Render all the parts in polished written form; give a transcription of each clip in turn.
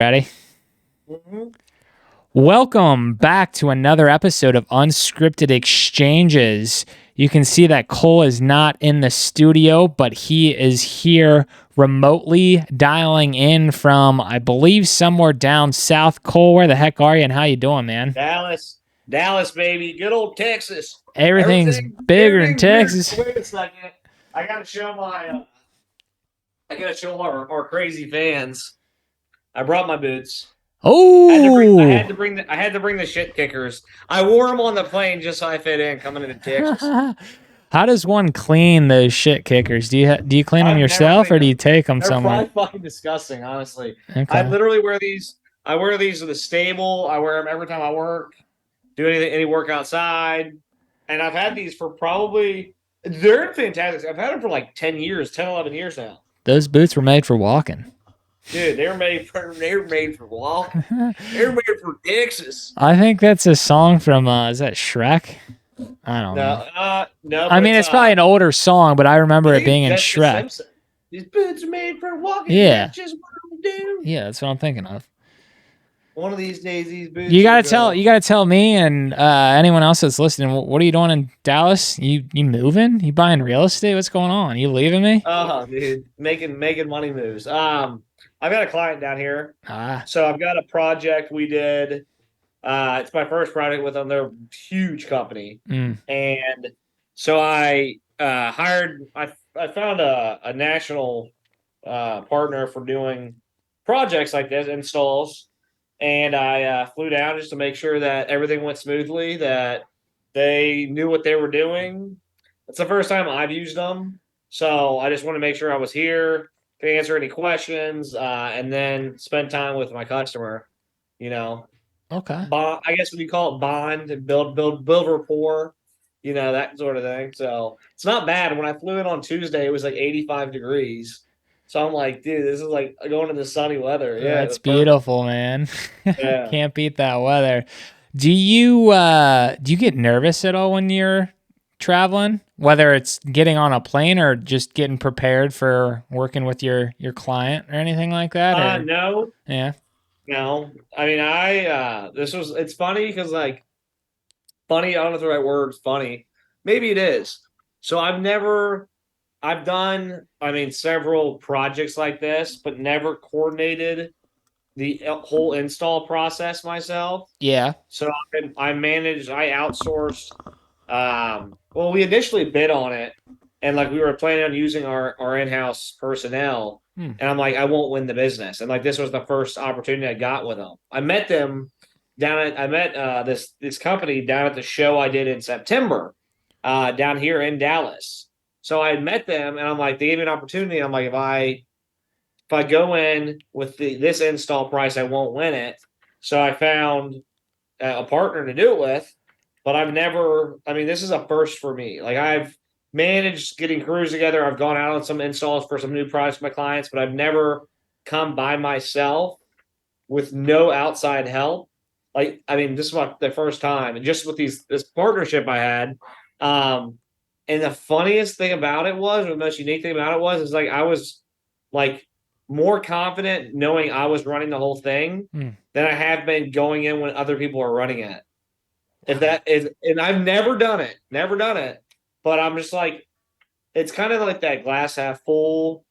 Ready? Mm-hmm. Welcome back to another episode of Unscripted Exchanges. You can see that Cole is not in the studio, but he is here remotely dialing in from, I believe, somewhere down south. Cole, where the heck are you and how you doing, man? Dallas, baby, good old Texas. Everything's bigger in Everything's bigger. Texas. Wait a second, I gotta show our crazy fans. I brought my boots. I Oh, had to bring the shit kickers. I wore them on the plane just so I fit in coming into Texas. how does one clean those shit kickers? Do you clean them I've never yourself cleaned or do you them. take them They're somewhere? probably fucking disgusting, honestly. I Okay. literally wear these. I wear these to the stable. I wear them every time I work. Do any work outside. And I've had these for they're fantastic. I've had them for like 10 years, 10, 11 years now. Those boots were made for walking. Dude, they were made for walking. They were made for Texas. I think that's a song from is that Shrek? I don't know. No, I but mean, it's probably an older song, but I remember I it think being in it's Jessica Shrek. Simpson. These boots are made for walking. Yeah. That's just what I'm do. Yeah, that's what I'm thinking of. One of these days, these boots. You gotta tell me and anyone else that's listening. What are you doing in Dallas? You moving? You buying real estate? What's going on? You leaving me? Oh, dude, making money moves. I've got a client down here, Ah, so I've got a project we did. It's my first project with them. They're a huge company, and so I hired. I found a national partner for doing projects like this, installs, and I flew down just to make sure that everything went smoothly, that they knew what they were doing. It's the first time I've used them, so I just want to make sure I was here to answer any questions, and then spend time with my customer. You know, okay. bond. I guess what you call it, bond and build rapport. That sort of thing. So it's not bad. When I flew in on Tuesday, it was like 85 degrees. So I'm like, dude, this is like going into sunny weather. Yeah, it That's was perfect. beautiful, man. Yeah. Can't beat that weather. Do you get nervous at all when you're traveling? Whether it's getting on a plane or just getting prepared for working with your client or anything like that? Or No, yeah. no. I mean, it's funny because like funny. I don't know if the right word is funny. Maybe it is. So I've done, I mean, several projects like this, but never coordinated the whole install process myself. Yeah. So I outsourced. Well, we initially bid on it, and like we were planning on using our in-house personnel, Hmm. and I'm like, I won't win the business, and like this was the first opportunity I got with them. I met this company down at the show I did in September, down here in Dallas. So I had met them, and I'm like, they gave me an opportunity. I'm like, if I go in with this install price, I won't win it. So I found a partner to do it with, but I've never. I mean, this is a first for me. Like I've managed getting crews together. I've gone out on some installs for some new products for my clients, but I've never come by myself with no outside help. Like, I mean, this is the first time, and just with this partnership I had. And the funniest thing about it was, or the most unique thing about it was like I was like more confident knowing I was running the whole thing than I have been going in when other people are running it. If that is, and I've never done it, but I'm just like, it's kind of like that glass half full,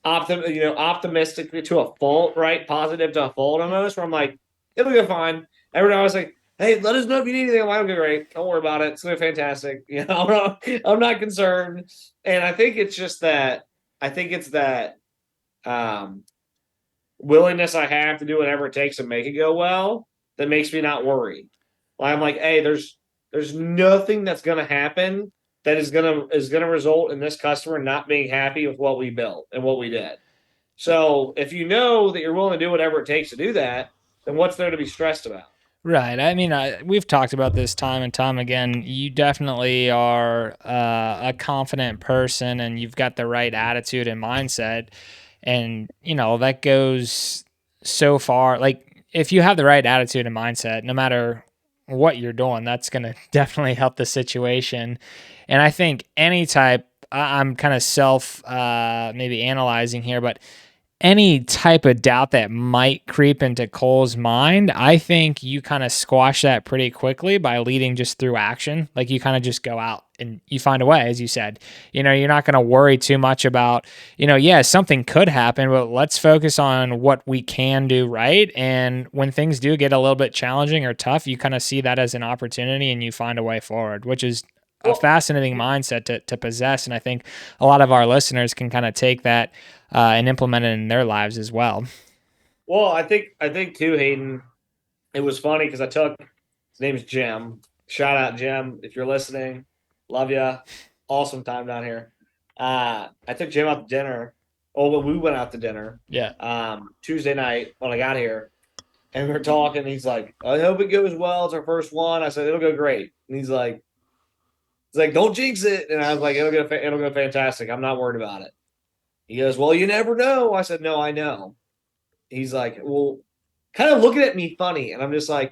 optimistic to a fault, right? Positive to a fault almost, where I'm like, it'll go fine. Every time I was like, hey, let us know if you need anything. I'm like, okay, great. Don't worry about it. It's gonna be fantastic. I'm not concerned. And I think it's just that um willingness I have to do whatever it takes to make it go well that makes me not worry. Like I'm like, hey, there's nothing that's gonna happen that is gonna result in this customer not being happy with what we built and what we did. So if you know that you're willing to do whatever it takes to do that, then what's there to be stressed about? Right. I mean, we've talked about this time and time again. You definitely are a confident person and you've got the right attitude and mindset. And, that goes so far. Like, if you have the right attitude and mindset, no matter what you're doing, that's going to definitely help the situation. And I think I'm kind of maybe analyzing here, but any type of doubt that might creep into Cole's mind, I think you kind of squash that pretty quickly by leading just through action. Like you kind of just go out and you find a way, as you said. You're not going to worry too much about, yeah, something could happen, but let's focus on what we can do right. And when things do get a little bit challenging or tough, you kind of see that as an opportunity and you find a way forward, which is a Well, fascinating mindset to possess. And I think a lot of our listeners can kind of take that and implement it in their lives as well. well, I think too, Hayden. It was funny because I took his name's Jim. Shout out Jim if you're listening. Love you. Awesome time down here. I took Jim out to dinner. Oh, well, we went out to dinner Yeah. Tuesday night when I got here, and we are talking. He's like, "I hope it goes well. It's our first one." I said, "It'll go great." And he's like, "Don't jinx it." And I was like, it'll go fantastic. I'm not worried about it." He goes, "Well, you never know." I said, "No, I know." He's like, "Well," kind of looking at me funny, and I'm just like,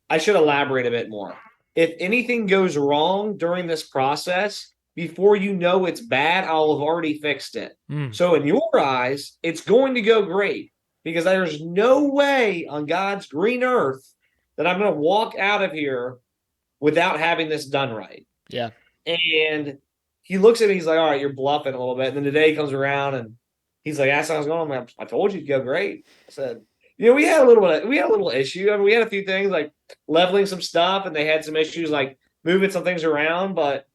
I should elaborate a bit more. If anything goes wrong during this process, before you know it's bad, I'll have already fixed it. Mm, So in your eyes, it's going to go great because there's no way on God's green earth that I'm going to walk out of here without having this done right. yeah. And he looks at me, he's like, "All right, you're bluffing a little bit." And then the day comes around and he's like, "That's how I was going." I'm like, "I told you to go great." I said, we had a little issue. I mean, we had a few things like leveling some stuff, and they had some issues like moving some things around. But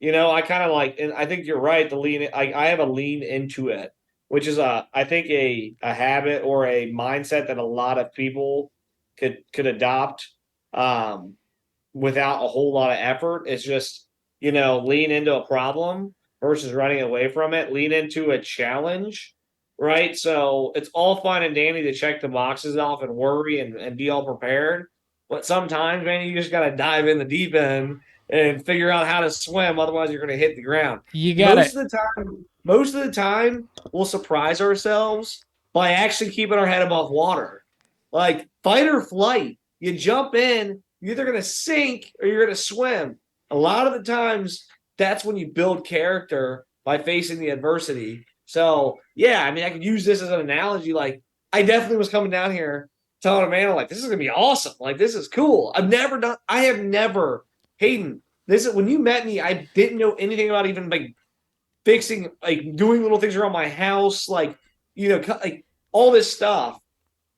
I kind of like, and I think you're right. The lean, I have a lean into it, which is I think a habit or a mindset that a lot of people could adopt. Um, Without a whole lot of effort. It's just, lean into a problem versus running away from it, lean into a challenge, right? So it's all fine and dandy to check the boxes off and worry and be all prepared. But sometimes, man, you just got to dive in the deep end and figure out how to swim. Otherwise, you're going to hit the ground. You got to, Most of the time, we'll surprise ourselves by actually keeping our head above water. Like fight or flight. You jump in, you're either going to sink or you're going to swim. A lot of the times, that's when you build character by facing the adversity. So, yeah, I mean, I could use this as an analogy. Like, I definitely was coming down here telling Amanda, like, this is going to be awesome. Like, this is cool. I have never, Hayden, this is when you met me, I didn't know anything about even like fixing, like doing little things around my house, like, like all this stuff.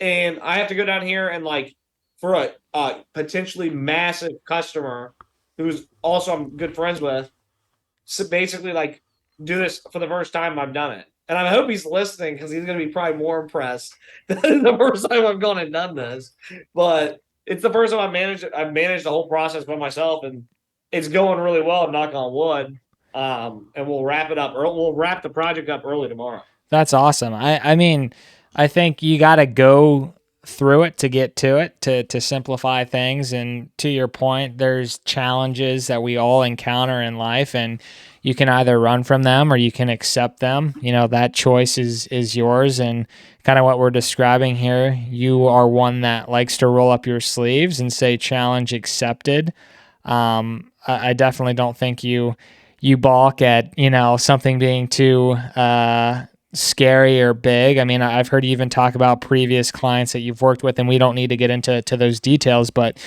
And I have to go down here and like, for a potentially massive customer who's also I'm good friends with, so basically like do this for the first time I've done it. And I hope he's listening because he's going to be probably more impressed than the first time I've gone and done this. But it's the first time I've managed the whole process by myself, and it's going really well. Knock on wood. And we'll wrap it up, or we'll wrap the project up early tomorrow. that's awesome. I mean, I think you got to go through it to get to it to simplify things. And to your point, there's challenges that we all encounter in life, and you can either run from them or you can accept them. That choice is yours. And kind of what we're describing here, you are one that likes to roll up your sleeves and say challenge accepted. I definitely don't think you balk at something being too scary or big. I mean, I've heard you even talk about previous clients that you've worked with, and we don't need to get into those details, but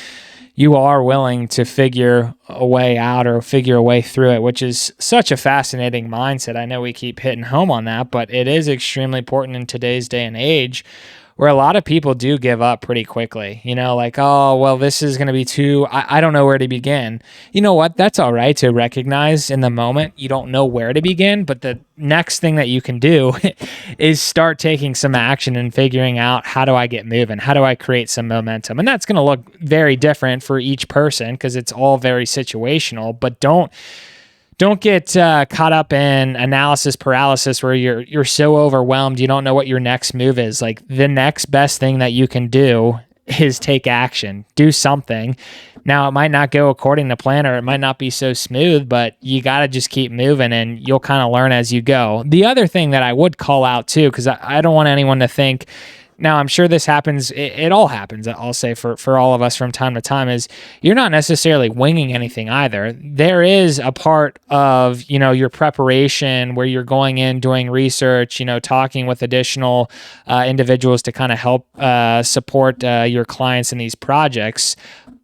you are willing to figure a way out or figure a way through it, which is such a fascinating mindset. I know we keep hitting home on that, but it is extremely important in today's day and age, where a lot of people do give up pretty quickly, like, oh, well, this is going to be I don't know where to begin. You know what? That's all right to recognize in the moment you don't know where to begin, but the next thing that you can do is start taking some action and figuring out, how do I get moving? How do I create some momentum? And that's going to look very different for each person because it's all very situational, but don't get caught up in analysis paralysis where you're so overwhelmed you don't know what your next move is. Like, the next best thing that you can do is take action, do something. Now, it might not go according to plan or it might not be so smooth, but you got to just keep moving and you'll kind of learn as you go. The other thing that I would call out too, because I don't want anyone to think Now, I'm sure this happens. It all happens. I'll say for all of us from time to time is you're not necessarily winging anything either. There is a part of your preparation where you're going in doing research, talking with additional individuals to kind of help support your clients in these projects.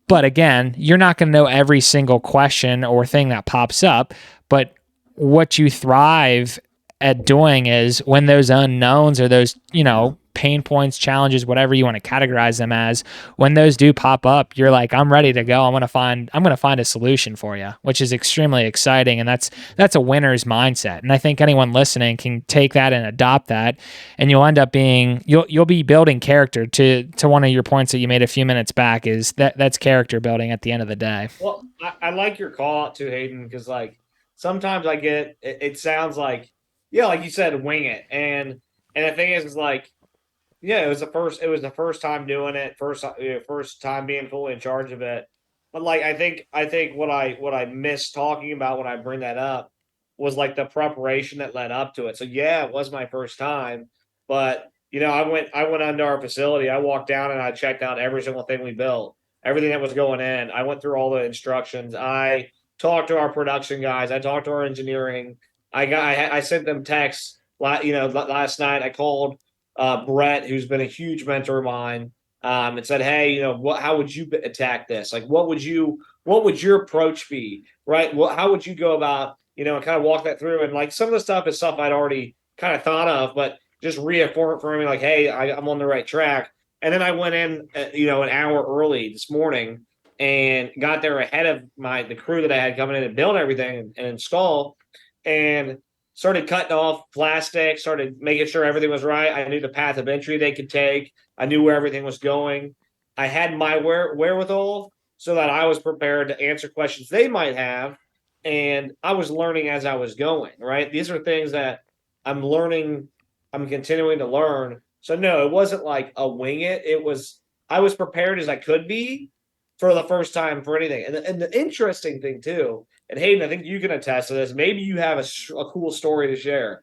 But again, you're not going to know every single question or thing that pops up. But what you thrive at doing is when those unknowns or those, pain points, challenges, whatever you want to categorize them as, when those do pop up, you're like, I'm ready to go. I'm going to find a solution for you, which is extremely exciting. And that's a winner's mindset. And I think anyone listening can take that and adopt that. And you'll be building character to one of your points that you made a few minutes back is that's character building at the end of the day. Well, I like your call out too, Hayden, because like sometimes I get it sounds like, yeah, like you said, wing it. And the thing is like, yeah, it was the first time doing it, first time being fully in charge of it. But like I think what I miss talking about when I bring that up was like the preparation that led up to it. So yeah, it was my first time, but I went under our facility. I walked down and I checked out every single thing we built, everything that was going in. I went through all the instructions. I talked to our production guys. I talked to our engineering. I sent them texts. Last night I called Brett, who's been a huge mentor of mine, and said, "Hey, how would you attack this? Like, what would your approach be? Right? How would you go about, and kind of walk that through? And like some of the stuff is stuff I'd already kind of thought of, but just reaffirm it for me, like, hey, I'm on the right track. And then I went in, an hour early this morning and got there ahead of the crew that I had coming in and build everything and install, and started cutting off plastic, started making sure everything was right. I knew the path of entry they could take. I knew where everything was going. I had my wherewithal so that I was prepared to answer questions they might have. And I was learning as I was going, right? These are things that I'm learning, I'm continuing to learn. So no, it wasn't like a wing it. I was prepared as I could be for the first time for anything. And the interesting thing too, and Hayden, I think you can attest to this. Maybe you have a cool story to share.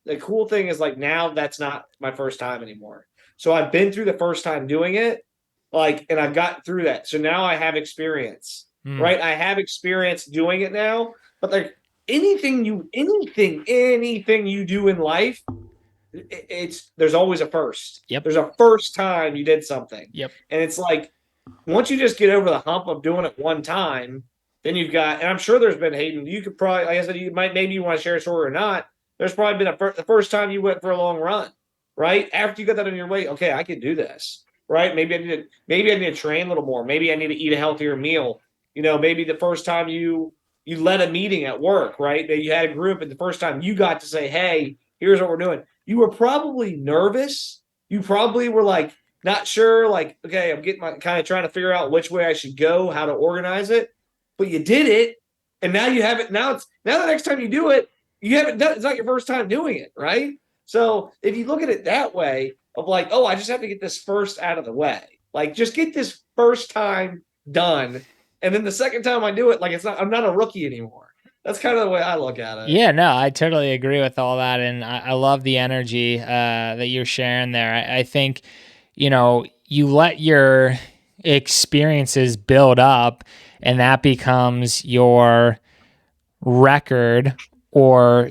The cool thing is like now that's not my first time anymore. So I've been through the first time doing it, like, and I've got through that. So now I have experience, Mm. right? I have experience doing it now. But like anything you do in life, there's always a first. Yep. There's a first time you did something, Yep. and it's like once you just get over the hump of doing it one time, then you've got, and I'm sure there's been, Hayden, you could probably, like I said, maybe you want to share a story or not. There's probably been the first time you went for a long run, right? After you got that on your way, okay, I can do this, right? Maybe I need to train a little more. Maybe I need to eat a healthier meal. Maybe the first time you led a meeting at work, right? That you had a group, and the first time you got to say, hey, here's what we're doing. You were probably nervous. You probably were like, not sure, like, okay, I'm getting my kind of trying to figure out which way I should go, how to organize it. But you did it, and now you have it. Now the next time you do it, you haven't done it's not your first time doing it, right? So if you look at it that way, of like, oh, I just have to get this first out of the way. Like, just get this first time done. And then the second time I do it, like I'm not a rookie anymore. That's kind of the way I look at it. Yeah, no, I totally agree with all that, and I love the energy that you're sharing there. I think, you let your experiences build up, and that becomes your record or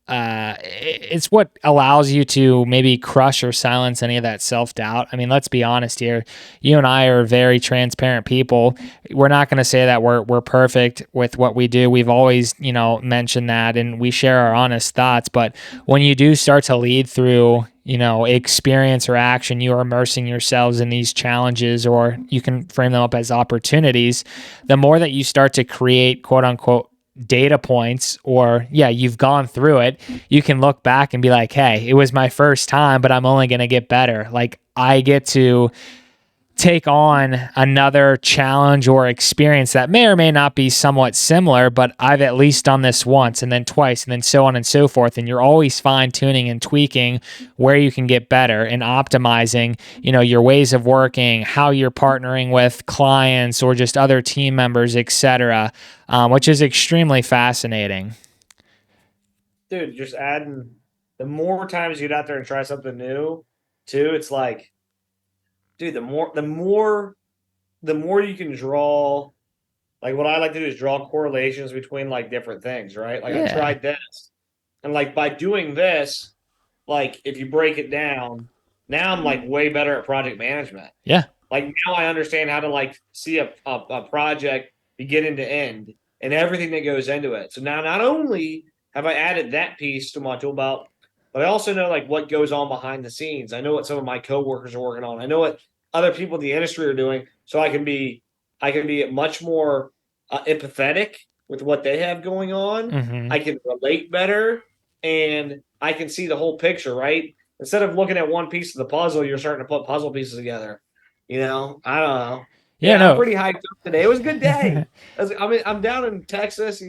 it's what allows you to maybe crush or silence any of that self-doubt. I mean, let's be honest here. You and I are very transparent people. We're not going to say that we're perfect with what we do. We've always, mentioned that, and we share our honest thoughts, but when you do start to lead through experience or action, you are immersing yourselves in these challenges, or you can frame them up as opportunities. The more that you start to create quote unquote data points, or yeah, you've gone through it, you can look back and be like, hey, it was my first time, but I'm only going to get better. Like, I get to take on another challenge or experience that may or may not be somewhat similar, but I've at least done this once and then twice and then so on and so forth. And you're always fine tuning and tweaking where you can get better and optimizing, your ways of working, how you're partnering with clients or just other team members, etc., which is extremely fascinating. Dude, just adding the more times you get out there and try something new, too. It's like, dude, the more you can draw, like what I like to do is draw correlations between like different things, right? Like I Yeah. tried this, and like by doing this, like if you break it down, now I'm like way better at project management. Yeah. Like now I understand how to like see a project beginning to end and everything that goes into it. So now not only have I added that piece to my tool belt, but I also know like what goes on behind the scenes. I know what some of my coworkers are working on. I know what other people in the industry are doing, so I can be much more empathetic with what they have going on. Hmm. I can relate better, and I can see the whole picture. Right, instead of looking at one piece of the puzzle, you're starting to put puzzle pieces together. I don't know. Yeah, Yeah, I'm no. pretty hyped up today. It was a good day. I'm down in Texas.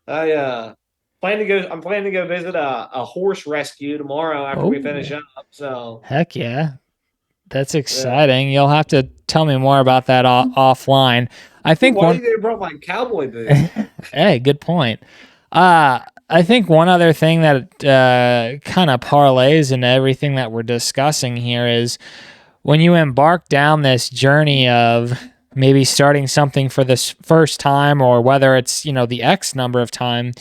I plan to go. I'm planning to go visit a horse rescue tomorrow after we finish Oh, up. So heck yeah. That's yeah. exciting. You'll have to tell me more about that offline. I Dude, think why one did you brought my cowboy boots? Hey, good point. I think one other thing that kind of parlays into everything that we're discussing here is when you embark down this journey of maybe starting something for this first time, or whether it's, the X number of time,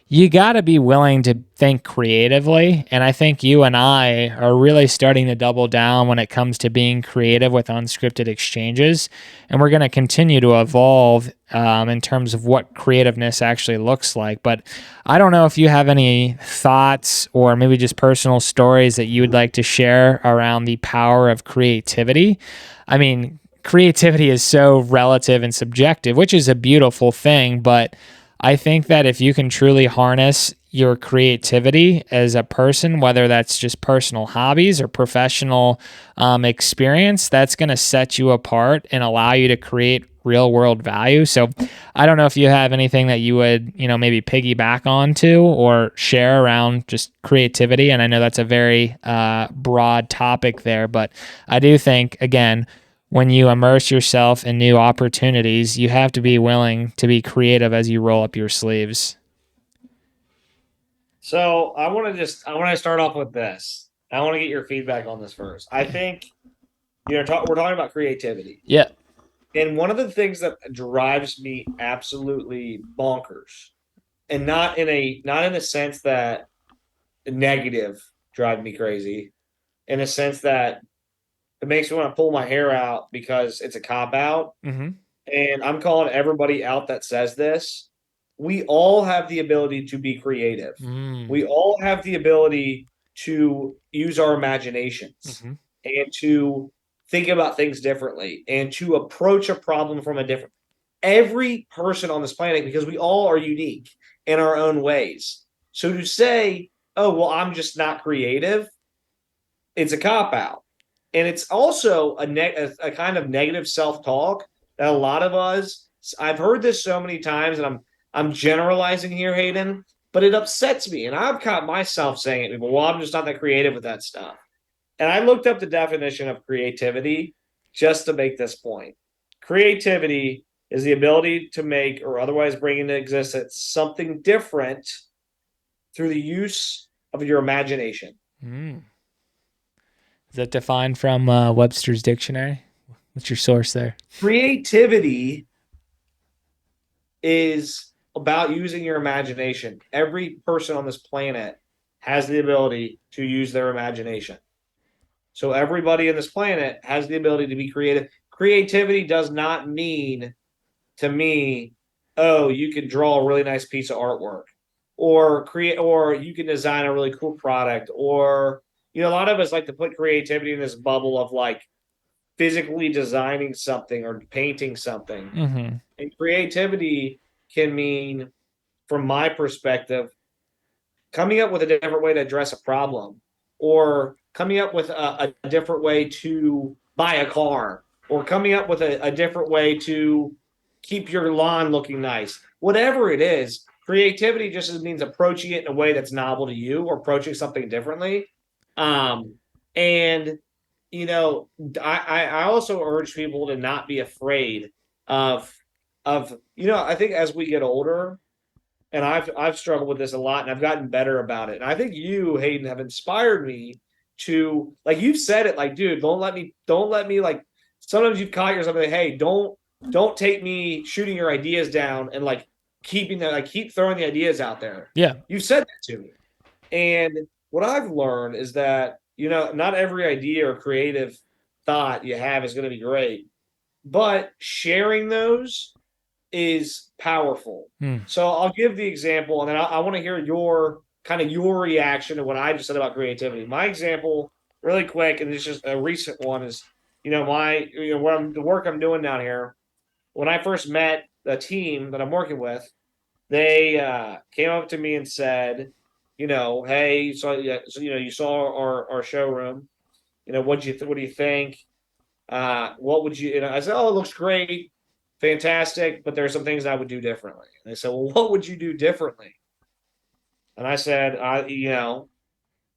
you got to be willing to think creatively. And I think you and I are really starting to double down when it comes to being creative with unscripted exchanges. And we're going to continue to evolve in terms of what creativeness actually looks like. But I don't know if you have any thoughts or maybe just personal stories that you would like to share around the power of creativity. I mean, creativity is so relative and subjective, which is a beautiful thing, but I think that if you can truly harness your creativity as a person, whether that's just personal hobbies or professional experience, that's going to set you apart and allow you to create real world value. So I don't know if you have anything that you would, maybe piggyback onto or share around just creativity. And I know that's a very broad topic there, but I do think, again, when you immerse yourself in new opportunities, you have to be willing to be creative as you roll up your sleeves. So I want to start off with this. I want to get your feedback on this first. I think we're talking about creativity, Yeah. and one of the things that drives me absolutely bonkers, and not in a sense that negative drive me crazy, in a sense that it makes me want to pull my hair out because it's a cop out. Mm-hmm. And I'm calling everybody out that says this. We all have the ability to be creative. Mm. We all have the ability to use our imaginations Mm-hmm. and to think about things differently and to approach a problem from a different. Every person on this planet, because we all are unique in our own ways. So to say, oh, well, I'm just not creative, it's a cop out. And it's also a kind of negative self talk that a lot of us. I've heard this so many times, and I'm generalizing here, Hayden, but it upsets me, and I've caught myself saying it. People, well, I'm just not that creative with that stuff. And I looked up the definition of creativity just to make this point. Creativity is the ability to make or otherwise bring into existence something different through the use of your imagination. Mm. Is that defined from Webster's dictionary? What's your source there? Creativity is about using your imagination. Every person on this planet has the ability to use their imagination. So everybody on this planet has the ability to be creative. Creativity does not mean to me, oh, you can draw a really nice piece of artwork or you can design a really cool product or a lot of us like to put creativity in this bubble of like physically designing something or painting something. Mm-hmm. And creativity can mean, from my perspective, coming up with a different way to address a problem, or coming up with a different way to buy a car, or coming up with a different way to keep your lawn looking nice. Whatever it is, creativity just means approaching it in a way that's novel to you or approaching something differently. Um, and I also urge people to not be afraid of I think as we get older, and I've struggled with this a lot, and I've gotten better about it. And I think you, Hayden, have inspired me to, like, you've said it, like, dude, don't let me like, sometimes you've caught yourself like, hey, don't take me shooting your ideas down and like keeping that, like, keep throwing the ideas out there. Yeah. You said that to me. And what I've learned is that, not every idea or creative thought you have is going to be great, but sharing those is powerful. Hmm. So I'll give the example, and then I want to hear your reaction to what I just said about creativity. My example, really quick, and it's just a recent one, is the work I'm doing down here. When I first met the team that I'm working with, they came up to me and said, hey, you saw our showroom. What do you think? What would you? I said, oh, it looks great, fantastic, but there's some things I would do differently. And they said, well, what would you do differently? And I said,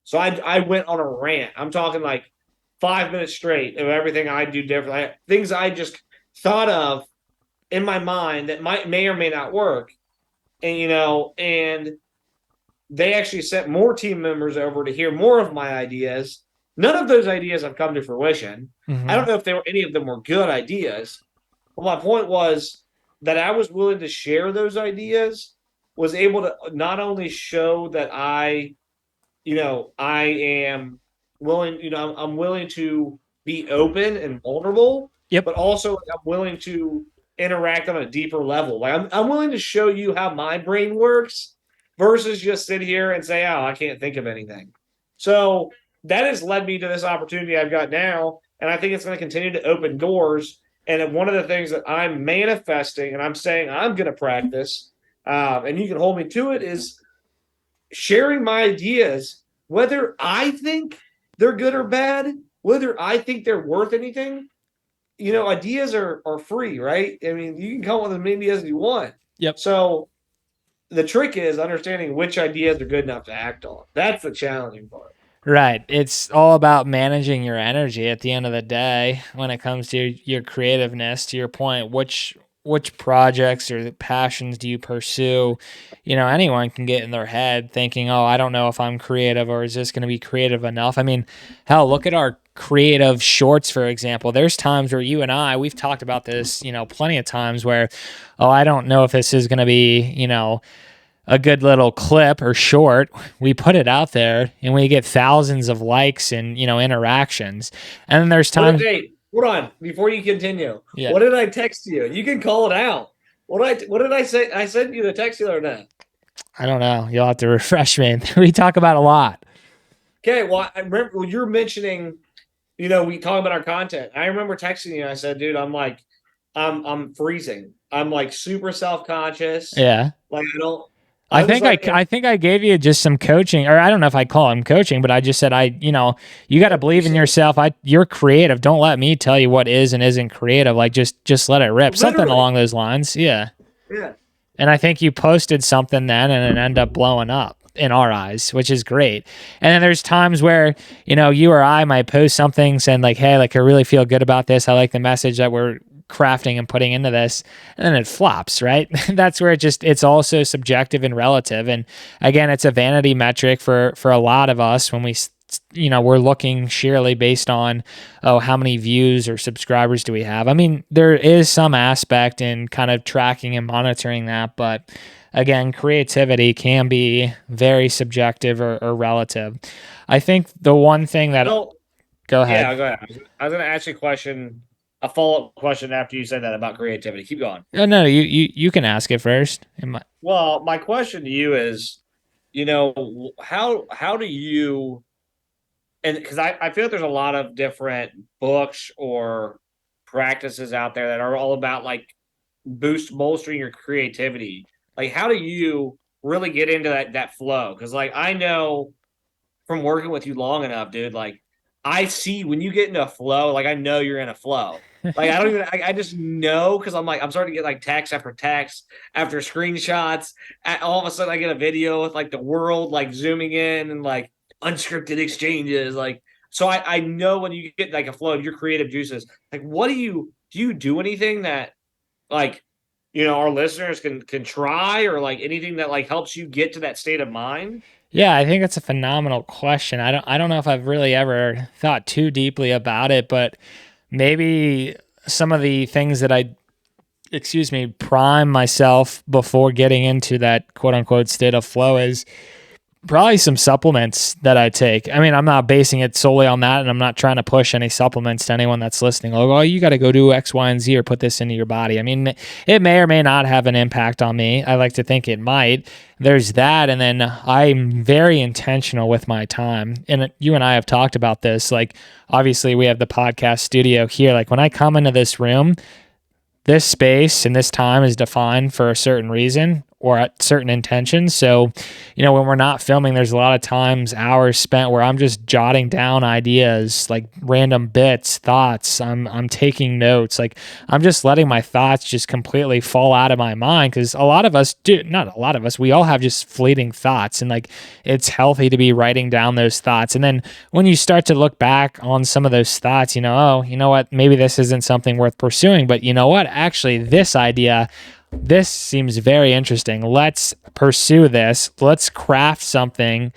so I went on a rant. I'm talking like 5 minutes straight of everything I do differently, things I just thought of in my mind that may or may not work. And they actually sent more team members over to hear more of my ideas. None of those ideas have come to fruition. I Hmm. don't know if any of them were good ideas. Well, my point was that I was willing to share those ideas, was able to not only show that I am willing, I'm willing to be open and vulnerable, Yep. but also I'm willing to interact on a deeper level. Like I'm willing to show you how my brain works versus just sit here and say, oh, I can't think of anything. So that has led me to this opportunity I've got now. And I think it's going to continue to open doors. And one of the things that I'm manifesting and I'm saying I'm going to practice, and you can hold me to it, is sharing my ideas, whether I think they're good or bad, whether I think they're worth anything. Ideas are free, right? I mean, you can come up with as many ideas as you want. Yep. So the trick is understanding which ideas are good enough to act on. That's the challenging part. Right. It's all about managing your energy at the end of the day when it comes to your creativeness. To your point, which projects or passions do you pursue? Anyone can get in their head thinking, "Oh, I don't know if I'm creative or is this going to be creative enough?" I mean, hell, look at our creative shorts for example. There's times where you and we've talked about this, plenty of times where, "Oh, I don't know if this is going to be, a good little clip or short, we put it out there and we get thousands of likes and interactions." And then there's times, Hey, hold on before you continue. yeah, What did I text you? You can call it out. What did I say? I sent you the text the other day. I don't know. You'll have to refresh me. We talk about a lot. Okay, well, I remember when you're mentioning, we talk about our content. I remember texting you. I said, dude, I'm freezing. I'm like super self conscious. Yeah. Like I don't. I I was think like, I think I gave you just some coaching, or I don't know if I call him coaching, but I just said you got to you believe in said yourself. You're creative. Don't let me tell you what is and isn't creative. Like just let it rip. Something literally, along those lines. Yeah. yeah. And I think you posted something then and it ended up blowing up in our eyes, which is great. And then there's times where, you or I might post something saying like, hey, like I really feel good about this. I like the message that we're crafting and putting into this. And then it flops, right? That's where it's also subjective and relative. And again, it's a vanity metric for a lot of us when we're looking sheerly based on, oh, how many views or subscribers do we have. I mean, there is some aspect in kind of tracking and monitoring that, but again, creativity can be very subjective or relative. I think the one thing that, So go ahead. yeah, go ahead. I was going to ask you a follow up question after you said that about creativity. Keep going. Oh, no, you can ask it first. Well, my question to you is, how do you, and because I feel like there's a lot of different books or practices out there that are all about like bolstering your creativity. Like, how do you really get into that flow? Because like I know from working with you long enough, dude, like I see when you get into a flow, like I know you're in a flow. Like I don't even, I just know because I'm like, I'm starting to get like text after text after screenshots. All of a sudden, I get a video with like the world like zooming in and like unscripted exchanges. Like, so I know when you get like a flow of your creative juices, like, what do you do anything that like, our listeners can try or like anything that like helps you get to that state of mind? Yeah, I think that's a phenomenal question. I don't know if I've really ever thought too deeply about it, but maybe some of the things that I prime myself before getting into that quote unquote state of flow is probably some supplements that I take. I mean, I'm not basing it solely on that, and I'm not trying to push any supplements to anyone that's listening. Like, oh, you got to go do X, Y, and Z or put this into your body. I mean, it may or may not have an impact on me. I like to think it might. There's that, and then I'm very intentional with my time. And you and I have talked about this. Like, obviously, we have the podcast studio here. Like, when I come into this room, this space and this time is defined for a certain reason or at certain intentions. So, when we're not filming, there's a lot of times, hours spent where I'm just jotting down ideas, like random bits, thoughts. I'm taking notes. Like I'm just letting my thoughts just completely fall out of my mind because a lot of us do, not a lot of us, we all have just fleeting thoughts, and like it's healthy to be writing down those thoughts. And then when you start to look back on some of those thoughts, oh, you know what, maybe this isn't something worth pursuing, but you know what, actually this idea, this seems very interesting. Let's pursue this. Let's craft something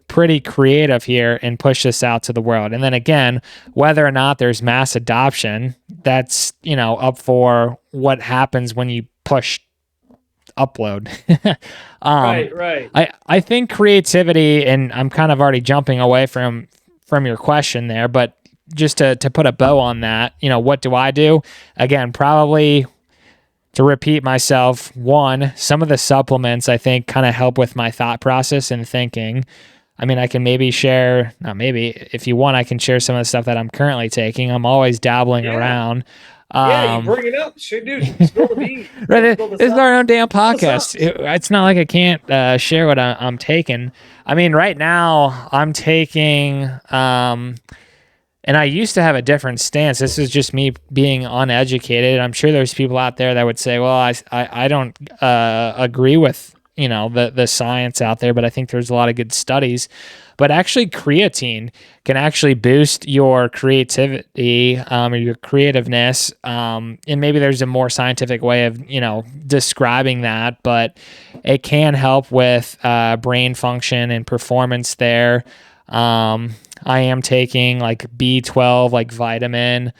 pretty creative here and push this out to the world. And then again, whether or not there's mass adoption, that's, up for what happens when you push upload. um, Right, right. I think creativity, and I'm kind of already jumping away from your question there, but just to put a bow on that, what do I do? Again, probably to repeat myself, one, some of the supplements I think kind of help with my thought process and thinking. I mean, I can maybe share, not maybe, if you want, I can share some of the stuff that I'm currently taking. I'm always dabbling Yeah. around. Yeah, you Um, bring it up. Shoot, dude, spill the beans. right, Spill the this is sauce. our own damn Spill the podcast. sauce. It's not like I can't share what I'm taking. I mean, right now I'm taking, and I used to have a different stance. This is just me being uneducated. I'm sure there's people out there that would say, well, I don't agree with, the science out there, but I think there's a lot of good studies. But actually, creatine can actually boost your creativity or your creativeness. And maybe there's a more scientific way of, describing that, but it can help with brain function and performance there. I am taking like B12, like vitamin,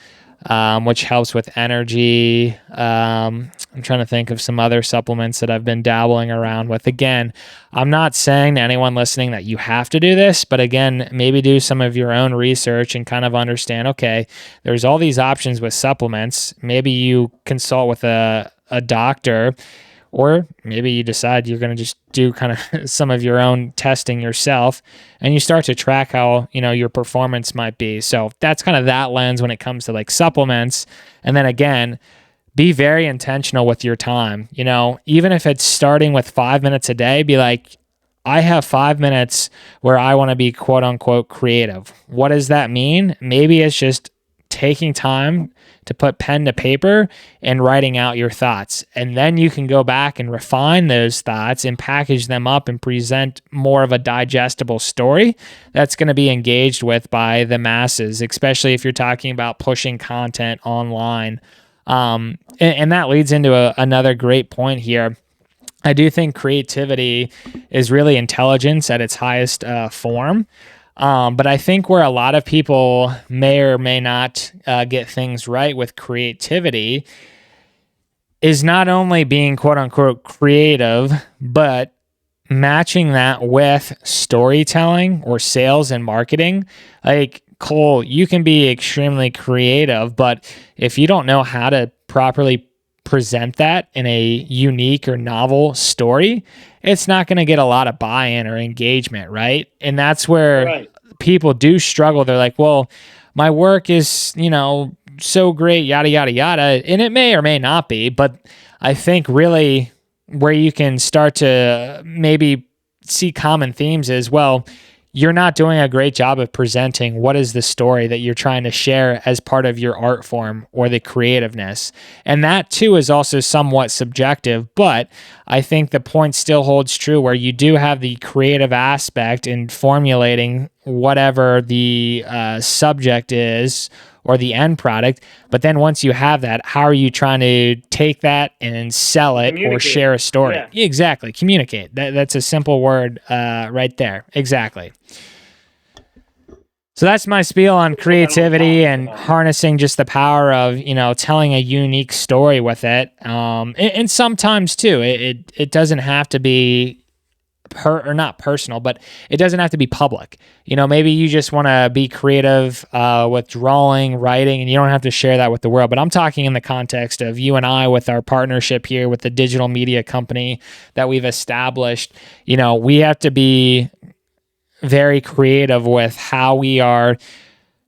which helps with energy. I'm trying to think of some other supplements that I've been dabbling around with. Again, I'm not saying to anyone listening that you have to do this, but again, maybe do some of your own research and kind of understand, okay, there's all these options with supplements. Maybe you consult with a doctor, or maybe you decide you're going to just do kind of some of your own testing yourself, and you start to track how, your performance might be. So that's kind of that lens when it comes to like supplements. And then again, be very intentional with your time. Even if it's starting with 5 minutes a day, be like, I have 5 minutes where I want to be quote unquote creative. What does that mean? Maybe it's just taking time to put pen to paper and writing out your thoughts. And then you can go back and refine those thoughts and package them up and present more of a digestible story that's going to be engaged with by the masses, especially if you're talking about pushing content online. And that leads into another great point here. I do think creativity is really intelligence at its highest form. But I think where a lot of people may or may not get things right with creativity is not only being quote unquote creative, but matching that with storytelling or sales and marketing. Like, Cole, you can be extremely creative, but if you don't know how to properly present that in a unique or novel story, it's not going to get a lot of buy-in or engagement, right? And that's where Right. people do struggle. They're like, well, my work is, so great, yada, yada, yada. And it may or may not be, but I think really where you can start to maybe see common themes is, well, you're not doing a great job of presenting what is the story that you're trying to share as part of your art form or the creativeness. And that too is also somewhat subjective, but I think the point still holds true where you do have the creative aspect in formulating whatever the subject is or the end product. But then once you have that, how are you trying to take that and sell it or Communicate. share a story? Yeah. Exactly. Communicate. That's a simple word right there. Exactly. So that's my spiel on That's what that all creativity talks and about. harnessing just the power of, telling a unique story with it. And sometimes too, it doesn't have to be or not personal, but it doesn't have to be public. Maybe you just want to be creative with drawing, writing, and you don't have to share that with the world. But I'm talking in the context of you and I with our partnership here with the digital media company that we've established. We have to be very creative with how we are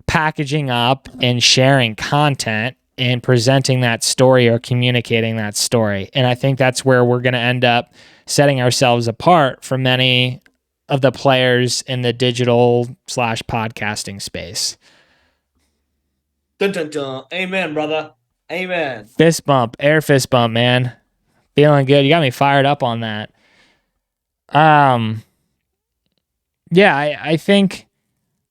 packaging up and sharing content and presenting that story or communicating that story. And I think that's where we're going to end up setting ourselves apart from many of the players in the digital/podcasting space. Dun, dun, dun. Amen, brother. Amen. Fist bump, air fist bump, man. Feeling good. You got me fired up on that. Um, yeah, I think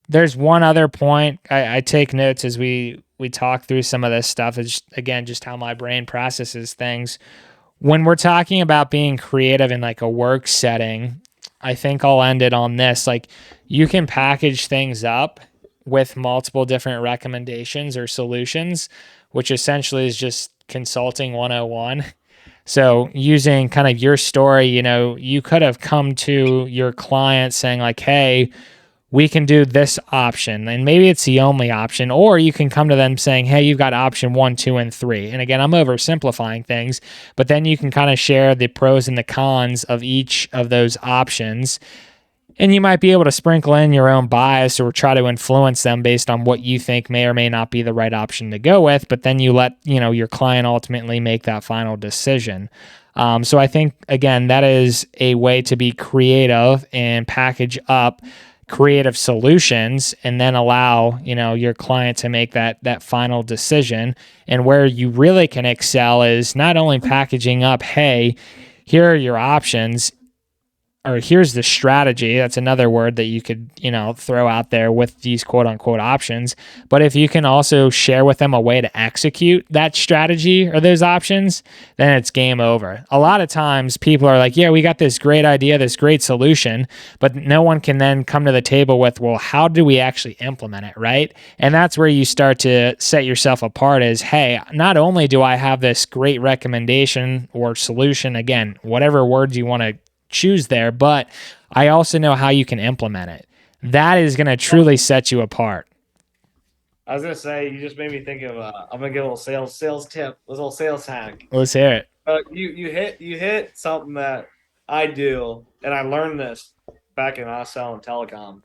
there's one other point. I take notes as we talk through some of this stuff. It's again just how my brain processes things. When we're talking about being creative in like a work setting, I think I'll end it on this. Like you can package things up with multiple different recommendations or solutions, which essentially is just consulting 101. So using kind of your story, you could have come to your client saying like, "Hey, we can do this option," and maybe it's the only option, or you can come to them saying, "Hey, you've got option 1, 2, and 3." And again, I'm oversimplifying things, but then you can kind of share the pros and the cons of each of those options. And you might be able to sprinkle in your own bias or try to influence them based on what you think may or may not be the right option to go with. But then you let your client ultimately make that final decision. So I think again that is a way to be creative and package up creative solutions and then allow your client to make that final decision. And where you really can excel is not only packaging up, hey, here are your options, or here's the strategy. That's another word that you could, throw out there with these quote unquote options. But if you can also share with them a way to execute that strategy or those options, then it's game over. A lot of times people are like, yeah, we got this great idea, this great solution, but no one can then come to the table with, well, how do we actually implement it, right? And that's where you start to set yourself apart as, hey, not only do I have this great recommendation or solution, again, whatever words you want to choose there, but I also know how you can implement it. That is going to Well, truly set you apart. I was gonna say you just made me think of. I'm gonna give a little sales tip, a little sales hack. Let's hear it. You hit something that I do, and I learned this back in us selling telecom.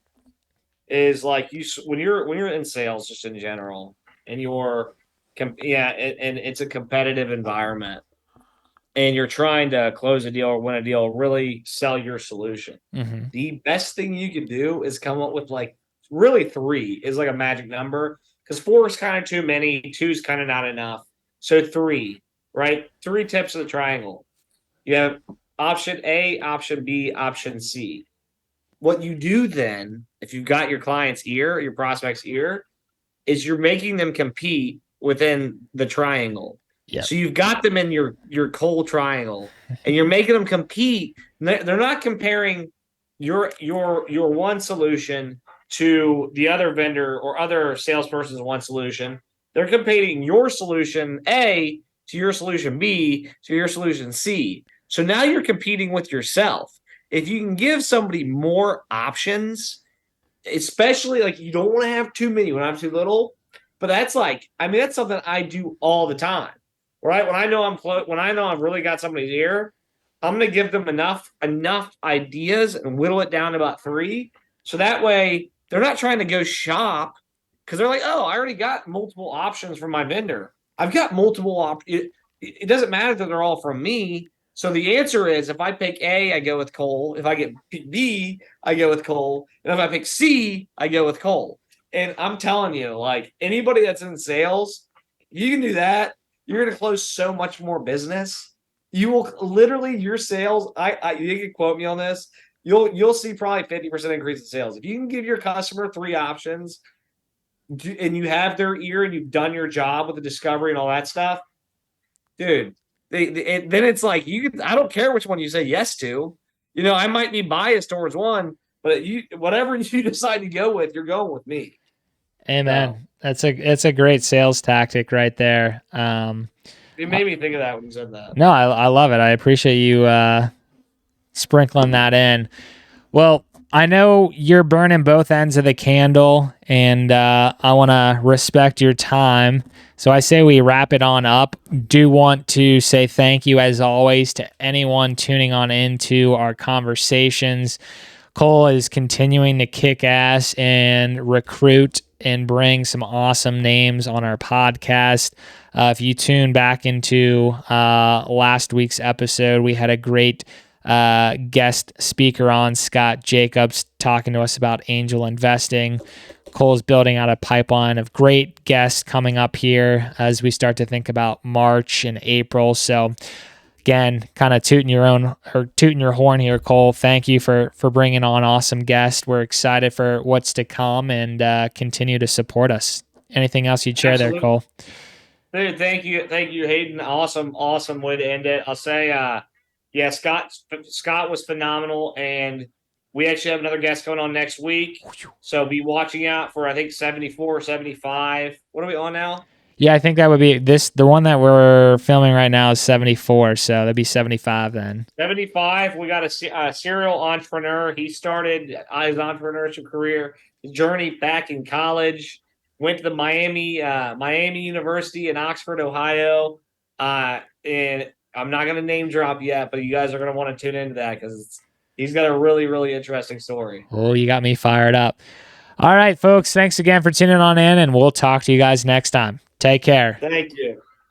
Is like when you're in sales, just in general, and and it's a competitive environment, and you're trying to close a deal or win a deal, really sell your solution. Mm-hmm. The best thing you can do is come up with like really three is like a magic number because four is kind of too many, two is kind of not enough. So three, right? Three tips of the triangle. You have option A, option B, option C. What you do then, if you've got your client's ear, your prospect's ear, is you're making them compete within the triangle. Yep. So you've got them in your coal triangle, and you're making them compete. They're not comparing your one solution to the other vendor or other salesperson's one solution. They're competing your solution A to your solution B to your solution C. So now you're competing with yourself. If you can give somebody more options, especially like you don't want to have too many when I'm too little. But that's like, I mean, that's something I do all the time, right? When I know when I know I've really got somebody's ear, I'm going to give them enough ideas and whittle it down to about three, so that way they're not trying to go shop because they're like, oh, I already got multiple options from my vendor. I've got multiple it doesn't matter that they're all from me. So the answer is if I pick A, I go with Cole. If I get B, I go with Cole. And if I pick C, I go with Cole. And I'm telling you, like anybody that's in sales, you can do that. You're going to close so much more business. You will literally your sales. You can quote me on this. You'll see probably 50% increase in sales if you can give your customer three options. and you have their ear and you've done your job with the discovery and all that stuff, dude, then it's like I don't care which one you say yes to. I might be biased towards one, but whatever you decide to go with, you're going with me. So Amen. It's a great sales tactic right there. it made me think of that when you said that. No, I love it. I appreciate you sprinkling that in. Well, I know you're burning both ends of the candle, and I want to respect your time. So I say we wrap it on up. Do want to say thank you, as always, to anyone tuning on into our conversations. Cole is continuing to kick ass and recruit and bring some awesome names on our podcast. If you tune back into last week's episode, we had a great guest speaker on, Scott Jacobs, talking to us about angel investing. Cole's building out a pipeline of great guests coming up here as we start to think about March and April. So again, kind of tooting your horn here, Cole. Thank you for bringing on awesome guests. We're excited for what's to come and continue to support us. Anything else you'd share there, Absolutely. Cole? Dude, thank you, Hayden. Awesome way to end it. I'll say, yeah, Scott was phenomenal, and we actually have another guest coming on next week. So be watching out for, I think, 74, 75. What are we on now? Yeah, I think that would be this. The one that we're filming right now is 74, so that'd be 75 then. 75. We got a serial entrepreneur. He started his entrepreneurship career journey back in college. Went to the Miami University in Oxford, Ohio. And I'm not going to name drop yet, but you guys are going to want to tune into that because he's got a really interesting story. Oh, you got me fired up. All right, folks. Thanks again for tuning on in, and we'll talk to you guys next time. Take care. Thank you.